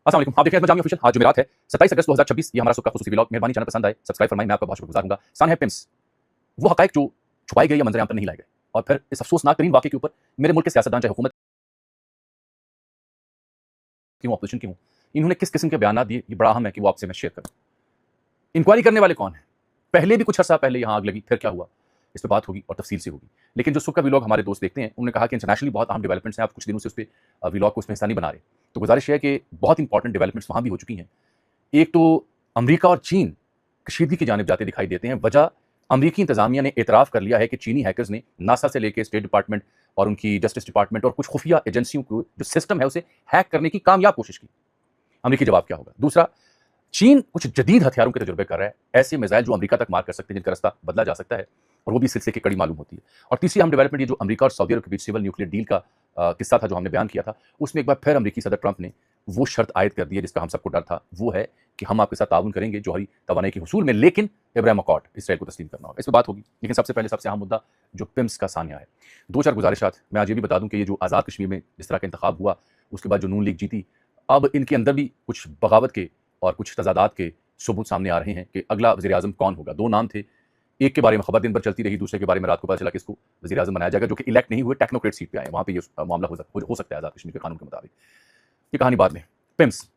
अस्सलाम वालेकुम, आप देख रहे हैं इसमें जामिया ऑफिशियल। आज जुमेरात है 27 अगस्त 2026। ये हमारा सुबह का खुसूसी व्लॉग। मेहरबानी चैनल पसंद आए सब्सक्राइब फरमाएं, मैं आपका बहुत शुक्रगुजार हूंगा। सन है पिम्स, वो हकायक जो छुपाए गए या मंजर आम पर नहीं लाए गए, और फिर इस अफसोसनाक तरीन वाक़े के ऊपर मेरे मुल्क के सियासतदान, चाहे हुकूमत की हो, अपोजिशन की हो, इन्होंने किस किस्म के बयान दिए, ये बड़ा अहम है कि वो आपसे मैं शेयर करूं। इंक्वायरी करने वाले कौन है? पहले भी कुछ अर्सा पहले यहाँ आग लगी, फिर क्या हुआ, इस पर बात होगी और तफसील से होगी। लेकिन जो सुबह का व्लॉग हमारे दोस्त देखते हैं, उन्होंने कहा कि इंटरनेशनली बहुत अहम डेवलपमेंट्स हैं, आप कुछ दिनों से उस पर व्लॉग को उसमें हिस्सा नहीं बना रहे। तो गुजारिश है कि बहुत इंपॉर्टेंट डेवलपमेंट्स वहाँ भी हो चुकी हैं। एक तो अमेरिका और चीन कशीदगी की जानिब जाते दिखाई देते हैं। वजह, अमेरिकी इंतजामिया ने एतराफ़ कर लिया है कि चीनी हैकर्स ने नासा से लेकर स्टेट डिपार्टमेंट और उनकी जस्टिस डिपार्टमेंट और कुछ खुफिया एजेंसियों को जो सिस्टम है उसे हैक करने की कामयाब कोशिश की। अमेरिकी जवाब क्या होगा? दूसरा, चीन कुछ जदीद हथियारों के तजुर्बे कर रहा है, ऐसे मिसाइल जो अमेरिका तक मार कर सकते हैं, जिनका रास्ता बदला जा सकता है, और वो भी सिलसिले की कड़ी मालूम होती है। और तीसरी हम डेवलपमेंट, ये जो अमेरिका और सऊदी अरब के बीच सिविल न्यूक्लियर डील का किस्सा था जो हमने बयान किया था, उसमें एक बार फिर अमेरिकी सदर ट्रंप ने वो शर्त आयद कर दी है जिसका हम सबको डर था। वो है कि हम आपके साथ ताउन करेंगे जौहरी तवानाई के हुसूल में, लेकिन इब्राहिम अकॉर्ड इसराइल को तस्लीम करना होगा। इस पर बात होगी, लेकिन सबसे पहले सबसे अहम मुद्दा जो पिम्स का सानिया है। दो चार गुजारिशात मैं आज ये भी बता दूं कि ये जो आज़ाद कश्मीर में जिस तरह का इंतखाब हुआ, उसके बाद जो नून लीग जीती, अब इनके अंदर भी कुछ बगावत के और कुछ तजादात के सबूत सामने आ रहे हैं कि अगला वज़ीर-ए-आज़म कौन होगा। दो नाम थे, एक के बारे में खबर दिन भर चलती रही, दूसरे के बारे में रात को पता चला कि इसको वज़ीर-ए-आज़म बनाया जाएगा, जो कि इलेक्ट नहीं हुए, टेक्नोक्रेट सीट पे आए। वहाँ पे ये मामला हो सकता है आज़ाद कश्मीर के कानून के मुताबिक। ये कहानी बाद में। पिम्स,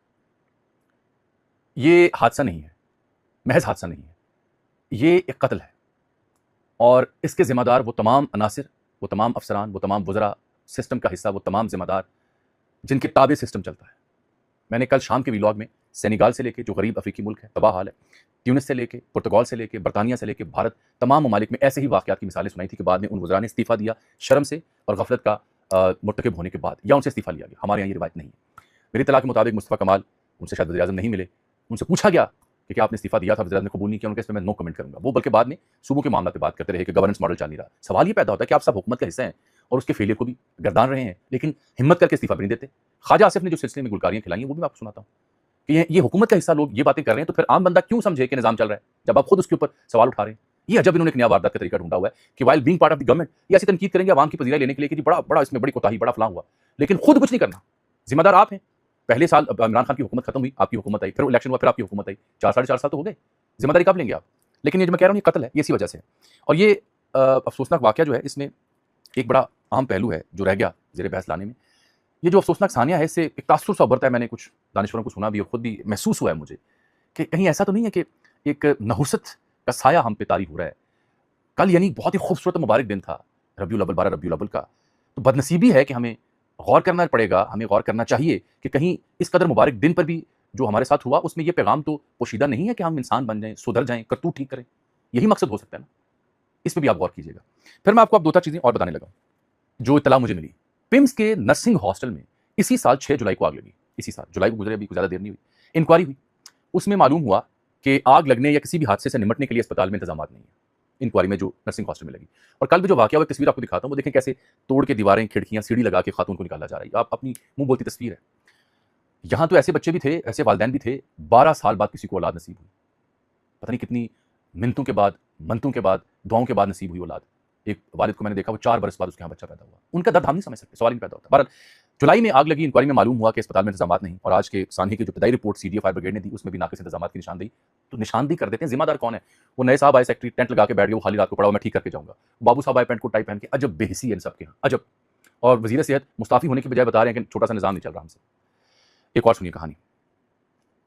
ये हादसा नहीं है, महज हादसा नहीं है, ये एक कत्ल है, और इसके ज़िम्मेदार वो तमाम अनासिर, वो तमाम अफसरान, वो तमाम वज़रा, सिस्टम का हिस्सा, वो तमाम ज़िम्मेदार जिनके ताबे सिस्टम चलता है। मैंने कल शाम के व्लॉग में सेनेगाल से लेके, जो गरीब अफ्रीकी मुल्क है, तबाह हाल है, ट्यूनिस से लेके, पुर्तगाल से लेके, बरतानिया से लेके भारत, तमाम ममालिक में ऐसे ही वाक़यात की मिसालें सुनाई थी कि बाद में उन वज़रा ने इस्तीफ़ा दिया शर्म से और गफलत का मुर्तकिब होने के बाद, या उनसे इस्तीफ़ा लिया गया। हमारे यहाँ ये रिवायत नहीं है। मेरी इत्तला के मुताबिक मुस्तफ़ा कमाल, उनसे शायद वज़ीर-ए-आज़म नहीं मिले, उनसे पूछा गया कि क्या आपने इस्तीफ़ा दिया था, वज़ीर-ए-आज़म ने कबूल नहीं किया, उनके इस पे मैं नो कमेंट करूँगा। वो बल्कि बाद में सूबों के मामला पे बात करते रहे कि गवर्नेंस मॉडल चल नहीं रहा। सवाल ये पैदा होता है कि आप सब हुकूमत का हिस्सा हैं और उसके फेलियर को भी गर्दान रहे हैं, लेकिन हिम्मत करके इस्तीफ़ा भी नहीं देते। ख्वाजा आसिफ ने जो सिलसिले में गुलकारियाँ खिलाई हैं, वो भी मैं आपको सुनाता हूँ कि ये हुकूमत का हिस्सा लोग ये बातें कर रहे हैं, तो फिर आम बंदा क्यों समझे कि निज़ाम चल रहा है, जब आप खुद उसके ऊपर सवाल उठा रहे हैं। ये अजब इन्होंने एक नया वारदात का तरीका ढूंढा हुआ है कि while being part of the government ये ऐसी तनकीद करेंगे आवाम की पजीराई लेने के लिए कि जी बड़ा बड़ा इसमें बड़ी कोताही, बड़ा फलां हुआ, लेकिन खुद कुछ नहीं करना। जिम्मेदार आप हैं। पहले साल इमरान खान की हुकूमत खत्म हुई, आपकी हुकूमत आई, फिर इलेक्शन हुआ, फिर आपकी हुकूमत आई, 4 साढ़े 4 साल तो हो गए। जिम्मेदारी कब लेंगे आप? लेकिन ये जो मैं कह रहा हूँ, ये कत्ल है, ये इसी वजह से है। और ये अफसोसनाक वाक़या जो है, इसमें एक बड़ा अहम पहलू है जो रह गया ज़ेरे बहस लाने में। ये जो अफसोसनाक सानिया है, इससे एक तासुर सा उभरता है। मैंने कुछ दानिश्वरों को सुना भी और खुद भी महसूस हुआ है मुझे कि कहीं ऐसा तो नहीं है कि एक नहुसत का साया हम पे तारी हो रहा है। कल यानी बहुत ही खूबसूरत मुबारक दिन था, रबीउल अव्वल, 12 रबीउल अव्वल का। तो बदनसीबी है कि हमें गौर करना पड़ेगा, हमें गौर करना चाहिए कि कहीं इस कदर मुबारक दिन पर भी जो हमारे साथ हुआ, उसमें ये पैगाम तो पोशीदा नहीं है कि हम इंसान बन जाएँ, सुधर जाएँ, करतूत ठीक करें। यही मकसद हो सकता है ना? इस पे भी आप गौर कीजिएगा। फिर मैं आपको अब 2-4 चीज़ें और बताने लगा हूँ, जो इत्तला मुझे मिली। पिम्स के नर्सिंग हॉस्टल में इसी साल 6 जुलाई को आग लगी। इसी साल जुलाई को गुजरे, अभी कुछ ज़्यादा देर नहीं हुई। इंक्वायरी हुई, उसमें मालूम हुआ कि आग लगने या किसी भी हादसे से निपटने के लिए अस्पताल में इंतजामात नहीं है। इंक्वायरी में जो नर्सिंग हॉस्टल में लगी, और कल भी जो वाक़या हुआ, तस्वीर आपको दिखाता हूँ, वो देखें कैसे तोड़ के दीवारें, खिड़कियाँ, सीढ़ी लगा के खातून को निकाला जा रहा है। आप अपनी मुँह बोलती तस्वीर है। यहाँ तो ऐसे बच्चे भी थे, ऐसे वालिदैन भी थे, 12 साल बाद किसी को औलाद नसीब हुई। पता नहीं कितनी मिन्नतों के बाद, मन्नतों के बाद, दुआओं के बाद नसीब हुई औलाद। एक वालिद को मैंने देखा, वो 4 बरस बाद उसके यहाँ बच्चा पैदा हुआ। उनका दर्द हम नहीं समझ सकते, सवाल ही नहीं पैदा होता। बहरहाल जुलाई में आग लगी, इंक्वायरी में मालूम हुआ कि अस्पताल में इंतजामात नहीं, और आज के सानही की जो इब्तदाई रिपोर्ट सीडीए फायर ब्रिगेड ने दी, उसमें भी नाक़िस इंतजामात की निशानदेही। तो निशानदेही कर देते हैं, जिम्मेदार कौन है? वो नए साहब आए सेक्रेटरी, टेंट लगा के बैठ गए, वो खाली रात को पड़ा हुआ, मैं ठीक करके जाऊँगा। बाबू साहब आए पेंट कोट टाई पहन के, अजब बेहिसी है इन सब के यहाँ, अजब। और वज़ीर सेहत मुस्ताफ़ी होने की बजाय बता रहे हैं कि छोटा सा निज़ाम नहीं चल रहा हमसे। एक और सुनिए कहानी।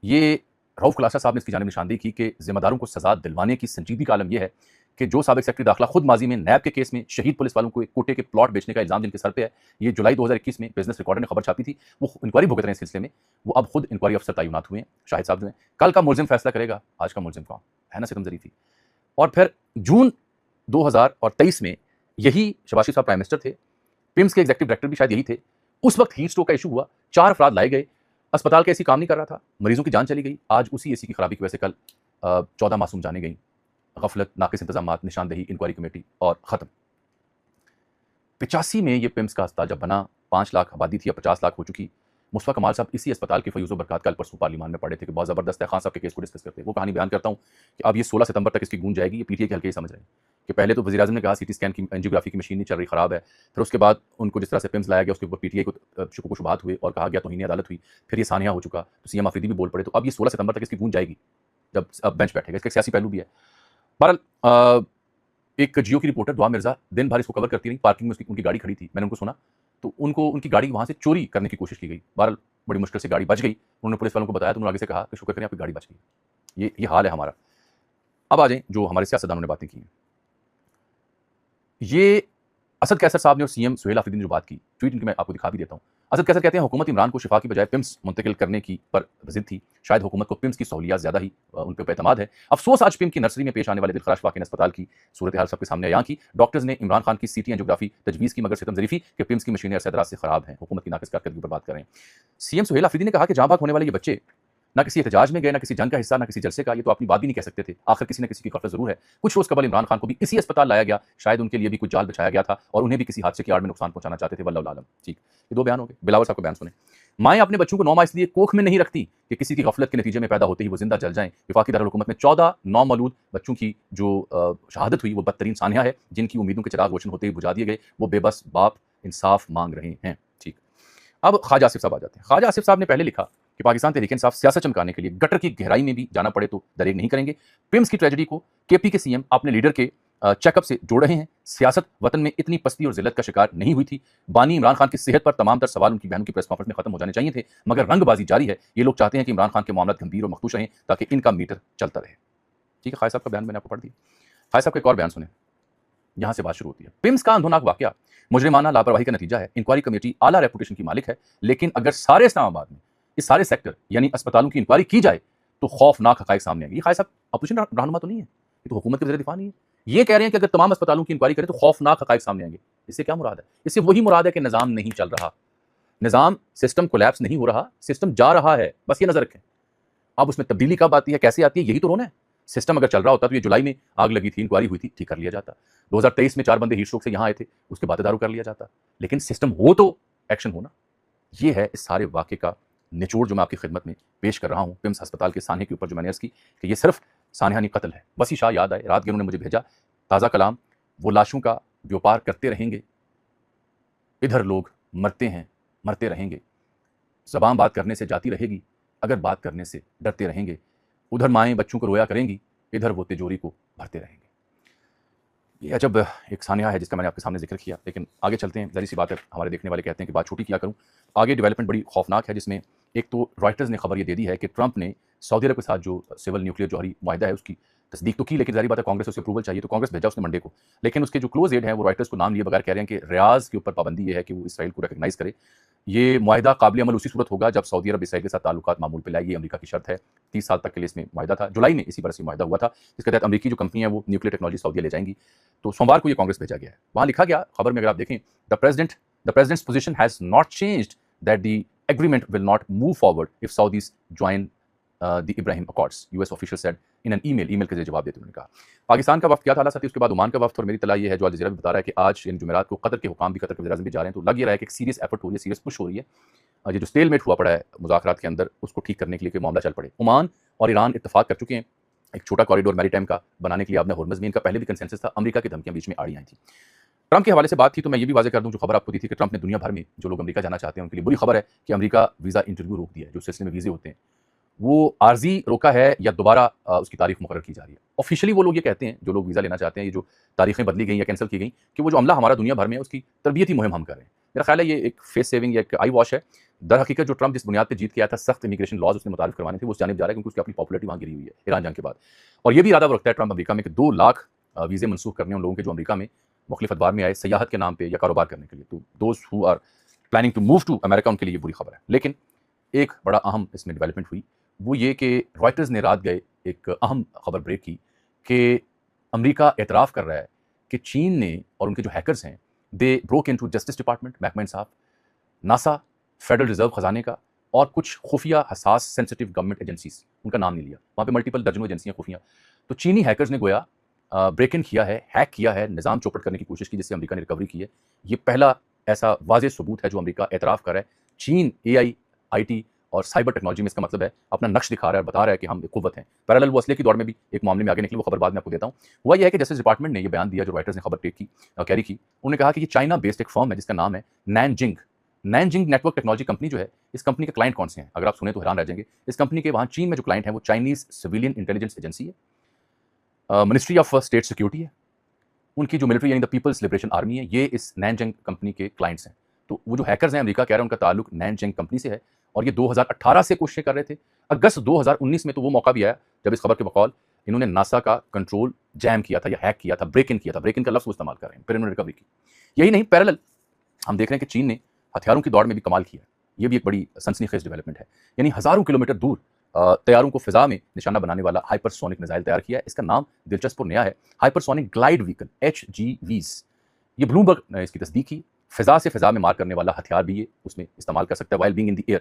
ये रऊफ़ खुलासा साहब ने इसकी जानिब निशानदेही की कि ज़िम्मेदारों को सज़ा दिलवाने की संजीदगी का आलम यह है कि जो साबिक़ सेक्रेटरी दाखिला खुद माजी में नैब के केस में शहीद पुलिस वालों को एक कोटे के प्लॉट बेचने का इल्ज़ाम जिनके सर पे है, ये जुलाई 2021 में बिजनेस रिकॉर्डर ने खबर छापी थी, वो इंक्वायरी भुगत रहे हैं इस सिलसिले में। वो अब खुद इंक्वायरी अफसर तैनात हुए हैं, शाहिद साहब जो हैं। कल का मुलज़िम फैसला करेगा, आज का मुलज़िम कौन है ना, सितम ज़रीफ़ी। और फिर जून 2023 में यही शहबाज शरीफ साहब प्राइम मिनिस्टर थे, पिम्स के एग्जीक्यूटिव डायरेक्टर भी शायद यही थे। उस वक्त हीट स्ट्रोक का इशू हुआ, 4 अफराद लाए गए, अस्पताल का एसी काम नहीं कर रहा था, मरीजों की जान चली गई। आज उसी एसी की खराबी की वजह से कल 14 मासूम जाने गई। गफलत, नाकिस इंतजामात, निशानदेही, इंक्वायरी कमेटी और ख़त्म। 85 में ये पिम्स का अस्पताल जब बना, 5 लाख आबादी थी, अब 50 लाख हो चुकी। मुस्तफ़ा कमाल साहब इसी अस्पताल के फ़यूज़ बरक़ात कल परसों पार्लियामान में पढ़े थे कि बहुत ज़बरदस्त है, खान साहब के केस को डिस्कस करते हैं। वो कहानी बयान करता हूँ कि अब ये 16 सितंबर तक इसकी गूंज जाएगी। ये पीटीआई के हल्के ही समझ रहे हैं कि पहले तो वज़ीर-ए-आज़म ने कहा सीटी स्कैन की एंजियोग्राफी की मशीन नहीं चल रही, ख़राब है। फिर उसके बाद उनको जिस तरह से पिम्स लाया गया उसके ऊपर पीटीआई को शुकूक व शुबहात हुए और कहा गया तौहीन अदालत हुई। फिर ये सानिया हो चुका, तो सीएम आफरीदी भी बोल पड़े। तो अब ये 16 सितंबर तक इसकी गूंज जाएगी जब अब बेंच बैठेगा। इसका एक सियासी पहलू भी है। बहरहाल एक जियो की रिपोर्टर दुआ मिर्ज़ा दिन भर इसको कवर करती रही। पार्किंग में उनकी गाड़ी खड़ी थी, मैंने उनको सुना तो उनको उनकी गाड़ी वहाँ से चोरी करने की कोशिश की गई। बहरहाल बड़ी मुश्किल से गाड़ी बच गई। उन्होंने पुलिस वालों को बताया तो उन्होंने आगे से कहा कि शुक्र करें आपकी गाड़ी बच गई। ये हाल है हमारा। अब आ जाएं जो हमारे सियासतदानों ने बातें की हैं। ये असद कैसर साहब ने और सीएम सुहेल आफरीदी ने जो बात की, ट्वीट इनकी मैं आपको दिखा भी देता हूँ। असद कैसर कहते हैं हुकूमत इमरान को शिफा की बजाय पिम्स मुंतकिल करने की पर जिद थी। शायद हुकूमत को पिम्स की सहूलियात ज़्यादा ही उन पर एतमाद है। अफसोस आज पिम की नर्सरी में पेश आने वाले दिलखराश वाक़िया अस्पताल की सूरत हाल सबके सामने अयां की। डॉक्टर्स ने इमरान खान की सीटी एंजियोग्राफी तजवीज़ की मगर सितम ज़रीफ़ी कि पिम्स की मशीनें अरसे-दराज से ख़राब हैं। हुकूमत की नाक़िस कारकर्दगी पर बात कर रहे हैं। सीएम सुहेल आफरीदी ने कहा कि जहाँ भाग होने वाले ये बच्चे ना किसी एहतजाज में गए, ना किसी जंग का हिस्सा, ना किसी जलसे का। ये तो अपनी बात भी नहीं कह सकते थे। आखिर किसी न किसी की गफलत जरूर है। कुछ रोज कबल इमरान खान को भी इसी अस्पताल लाया गया। शायद उनके लिए भी कुछ जाल बिछाया गया था और उन्हें भी किसी हादसे की आड़ में नुकसान पहुंचाना चाहते थे। वल्लाहु आलम। ठीक, ये दो बयान हो गए। बिलावल साहब का बयान सुने। माएँ अपने बच्चों को 9 माह इसलिए कोख में नहीं रखती कि किसी की गफलत के नतीजे में पैदा होते ही वो जिंदा जल जाएं। वफाकी दारुल हुकूमत में 14 नौमौलूद बच्चों की जो शहादत हुई वो बदतरीन सानिया है, जिनकी उम्मीदों के चिराग रोशन होते ही बुझा दिए गए। वो बेबस बाप इंसाफ मांग रहे हैं। ठीक, अब ख्वाजा आसिफ साहब आ जाते हैं। ख्वाजा आसिफ साहब ने पहले लिखा कि पाकिस्तान तहरीक इंसाफ सियासत चमकाने के लिए गटर की गहराई में भी जाना पड़े तो दरेग नहीं करेंगे। पिम्स की ट्रेजेडी को केपी के सीएम अपने लीडर के चेकअप से जोड़ रहे हैं। सियासत वतन में इतनी पस्ती और जिल्लत का शिकार नहीं हुई थी। बानी इमरान खान की सेहत पर तमाम तर सवाल उनकी बहनों की प्रेस कॉन्फ्रेंस में खत्म हो जाने चाहिए थे, मगर रंगबाजी जारी है। ये लोग चाहते हैं कि इमरान खान के मामला गंभीर और मखदूश रहें ताकि इनका मीटर चलता रहे। ठीक है, खाय साहब का बयान मैंने आपको पढ़ दिया। खाय साहब का एक और बयान सुने, यहां से बात शुरू होती है। पिम्स का अंधोनाक वाकया मुजरिमाना लापरवाही का नतीजा है। इंक्वायरी कमेटी आला रेपुटेशन की मालिक है, लेकिन अगर सारे इस्लामाबाद में इस सारे सेक्टर यानी अस्पतालों की इंक्वायरी की जाए तो खौफनाक हकायक सामने आएंगे। ये खाय साहब अपोजिशन रहनुमा तो नहीं है, ये तो हुकूमत के वज़ीर दिफा नहीं है। ये कह रहे हैं कि अगर तमाम अस्पतालों की इंक्वायरी करें तो खौफनाक हकायक सामने आएंगे। इससे क्या मुराद है? इससे वही मुराद है कि निज़ाम नहीं चल रहा, निज़ाम सिस्टम कोलैप्स नहीं हो रहा, सिस्टम जा रहा है। बस ये नजर रखें। अब उसमें तब्दीली कब आती है, कैसे आती है, यही तो रोना है। सिस्टम अगर चल रहा होता तो ये जुलाई में आग लगी थी, इंक्वायरी हुई थी, ठीक कर लिया जाता। 2023 में 4 बंदे हीट स्ट्रोक से यहाँ आए थे, उसके बाद दारू कर लिया जाता। लेकिन सिस्टम हो तो एक्शन होना। ये है इस सारे वाक़े का निचोड़ जो मैं आपकी खिदमत में पेश कर रहा हूँ। पिम्स अस्पताल के सानिया के ऊपर जो मैंने अर्ज़ की कि ये सिर्फ सानहानी कत्ल है। वसी शाह याद आए, रात के उन्होंने मुझे भेजा ताज़ा कलाम, वो लाशों का व्यापार करते रहेंगे, इधर लोग मरते हैं, मरते रहेंगे। ज़बान बात करने से जाती रहेगी, अगर बात करने से डरते रहेंगे। उधर माएँ बच्चों को रोया करेंगी, इधर वो तिजोरी को भरते रहेंगे। ये अजब एक सानिया है जिसका मैंने आपके सामने जिक्र किया। लेकिन आगे चलते हैं। ज़ाहिर सी बात है, हमारे देखने वाले कहते हैं कि बात छोटी किया करूँ। आगे डेवलपमेंट बड़ी खौफनाक है, जिसमें एक तो रॉयटर्स ने खबर ये दे दी है कि ट्रंप ने सऊदी अरब के साथ जो सिविल न्यूक्लियर जौहरी मुआहिदा है उसकी तस्दीक तो की, लेकिन ज़ाहिर बात है कांग्रेस से उससे अप्रूवल चाहिए, तो कांग्रेस भेजा उसने मंडे को। लेकिन उसके जो क्लोज एड हैं वो रॉयटर्स को नाम लिए बगैर कह रहे हैं कि रियाज़ के ऊपर पाबंदी ये है कि वो इसराइल को रिकग्नाइज़ करे। ये मुआहिदा काबिल अमल उसी सूरत होगा जब सऊदी अरब इसराइल के साथ ताल्लुकात मामूल पे लाए। ये अमेरिका की शर्त है। 30 साल तक के लिए इसमें मुआहिदा था। जुलाई में इसी बरस ये मुआहिदा हुआ था, जिसके तहत अमेरिकी जो कंपनी है वो न्यूक्लियर टेक्नोलॉजी सऊदीया ले जाएंगी। तो सोमवार को ये कांग्रेस भेजा गया है। वहाँ लिखा गया खबर में, अगर आप देखें, the president's position has not changed that the agreement will not move forward if Saudis join the Ibrahim accords, US official said in an email के जवाब देते उन्होंने कहा। पाकिस्तान का वफ्द क्या था साथी, उसके बाद ओमान का वफ्द, और मेरी तला ये है जो अल जज़ीरा भी बता रहा है कि आज इन जुमेरात को कतर के हुकाम भी, कतर के वज़ीर-ए-आज़म भी जा रहे हैं। तो लग ये रहा है कि एक सीरियस एफर्ट हो रही है, सीरियस पुश हो रही है। ये जो स्टेलमेट हुआ पड़ा है मुज़ाकरात के अंदर, उसको ठीक करने के लिए कोई मामला चल पड़े। ओमान और ईरान इत्तफाक कर चुके हैं एक छोटा कॉरिडोर मैरीटाइम का बनाने के लिए। आपने हॉर्मज़ में इनका पहले भी कंसेंसस था, अमेरिका की धमकियां बीच में आड़ी आई थी। ट्रंप के हवाले से बात थी, तो मैं ये भी वाज़ेह कर दूं, जो खबर आपको दी थी कि ट्रंप ने दुनिया भर में जो लोग अमेरिका जाना चाहते हैं उनके लिए बुरी खबर है कि अमेरिका वीज़ा इंटरव्यू रोक दिया है। जो सिलसिले में वीज़े होते हैं वो आर्जी रोका है या दोबारा उसकी तारीख मुकर्रर की जा रही है। ऑफिशियली वो लोग ये कहते हैं, जो लोग वीज़ा लेना चाहते हैं, ये जो तारीखें बदली गई या कैंसिल की गई, कि वो जो अमला हमारा दुनिया भर में है उसकी तरबियती मुहिम हम कर रहे हैं। मेरा ख्याल है ये एक फेस सेविंग या एक आई वॉश है। दर हकीकत जो ट्रंप जिस बुनियाद पर जीत के आया था, सख्त इमिग्रेशन लॉज उसने मुतारिफ करवाने थे, वो उस जानिब जा रहा है क्योंकि उसकी अपनी पॉपुलरिटी वहाँ गिरी हुई है ईरान जंग के बाद। और ये भी इरादा रखता है ट्रंप अमेरिका में कि 2 लाख वीज़े मनसूख करने उन लोगों के जो अमेरिका में मुख्तलिफ अदवार में आए सयाहत के नाम पे या कारोबार करने के लिए। तो those who are planning to move to America, उनके लिए ये बुरी खबर है। लेकिन एक बड़ा अहम इसमें डेवलपमेंट हुई, वो ये कि रॉयटर्स ने रात गए एक अहम खबर ब्रेक की कि अमेरिका एतराफ़ कर रहा है कि चीन ने और उनके जो हैकर्स हैं, they broke into justice department, महकमा इंसाफ, नासा, फेडरल रिजर्व खजाने का और कुछ खुफिया हसास सेंसिटिव गवर्नमेंट एजेंसीज, उनका नाम नहीं लिया, वहाँ पे मल्टीपल दर्जनों एजेंसियाँ खुफिया। तो चीनी हैकर्स ने गोया ब्रेक इन किया है, हैक किया है, निज़ाम चौपट करने की कोशिश की, जिससे अमेरिका ने रिकवरी की है। ये पहला ऐसा वाज़ेह सबूत है जो अमेरिका एतराफ़ कर रहा है। चीन AI आईटी और साइबर टेक्नोलॉजी में इसका मतलब है अपना नक्श दिखा रहा है, बता रहा है कि हम एक कुव्वत हैं। पैरेलल वो असलियत की दौड़ में भी एक मामले में आगे निकले, वो खबर बाद में आपको देता हूँ। हुआ यह है कि जस्टिस डिपार्टमेंट ने ये बयान दिया, जो रॉयटर्स ने खबर कैरी की। उन्होंने कहा कि ये चाइना बेस्ड एक फर्म है जिसका नाम है Nanjing. Nanjing network technology company जो है, इस कंपनी के क्लाइंट कौन से हैं? अगर आप सुने तो हैरान रह जाएंगे। इस कंपनी के वहाँ चीन में जो क्लाइंट है वो चाइनीज सिविलियन इंटेलिजेंस एजेंसी है, मिनिस्ट्री ऑफ स्टेट सिक्योरिटी है, उनकी जो मिलिट्री यानी द पीपल्स लिबरेशन आर्मी है, ये इस नैनजिंग कंपनी के क्लाइंट्स हैं। तो वो जो हैकर्स हैं, अमेरिका कह रहा है उनका ताल्लुक नैनजिंग कंपनी से है, और ये 2018 से कोशिशें कर रहे थे। अगस्त 2019 में तो वो मौका भी आया जब इस खबर के बकौल इन्होंने नासा का कंट्रोल जैम किया था या हैक किया था, ब्रेक इन किया था। ब्रेक इन का लफ्ज़ वो इस्तेमाल कर रहे हैं, फिर इन्होंने रिकवरी की। यही नहीं, पैरेलल हम देख रहे हैं कि चीन ने हथियारों की दौड़ में भी कमाल किया है। ये भी एक बड़ी सनसनीखेज डेवलपमेंट है। यानी हज़ारों किलोमीटर दूर तैयारों को फिजा में निशाना बनाने वाला हाइपरसोनिक मिसाइल तैयार किया है। इसका नाम दिलचस्प और नया है, हाइपरसोनिक ग्लाइड व्हीकल, HGVs। ये ब्लूमबर्ग ने इसकी तस्दीक की। फिजा से फिजा में मार करने वाला हथियार भी ये उसमें इस्तेमाल कर सकता है, while being in the air.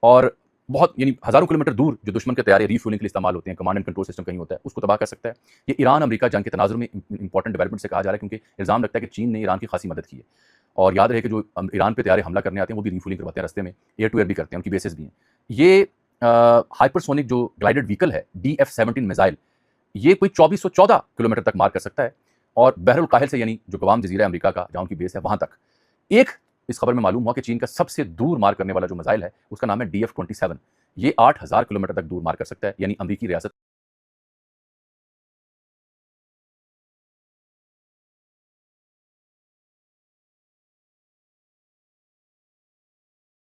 और बहुत यानी हज़ारों किलोमीटर दूर जो दुश्मन के तैयारे रीफ्यूलिंग के लिए इस्तेमाल होते हैं, कमांड एंड कंट्रोल सिस्टम कहीं होता है, उसको तबाह कर सकता है। ये ईरान अमेरिका जंग के तनाजुर में इंपॉर्टेंट डेवलपमेंट से कहा जा रहा है, क्योंकि इल्ज़ाम लगता है कि चीन ने ईरान की खासी मदद की है। और याद रहे कि जो ईरान पे तैयारे हमला करने आते हैं वो भी रीफ्यूलिंग करवाते हैं, रास्ते में एयर टू एयर भी करते हैं, उनकी बेसिस भी हैं। ये हाइपरसोनिक जो ग्लाइडेड व्हीकल है, DF-17 मिसाइल, ये कोई 2414 किलोमीटर तक मार कर सकता है, और बहरुल काहिल से, यानी जो गवाम जजीरा है अमेरिका का, जहाँ उनकी बेस है, वहाँ तक। एक इस खबर में मालूम हुआ कि चीन का सबसे दूर मार करने वाला जो मिसाइल है उसका नाम है DF-27। ये 8000 किलोमीटर तक दूर मार कर सकता है, यानी अमेरिकी रियासत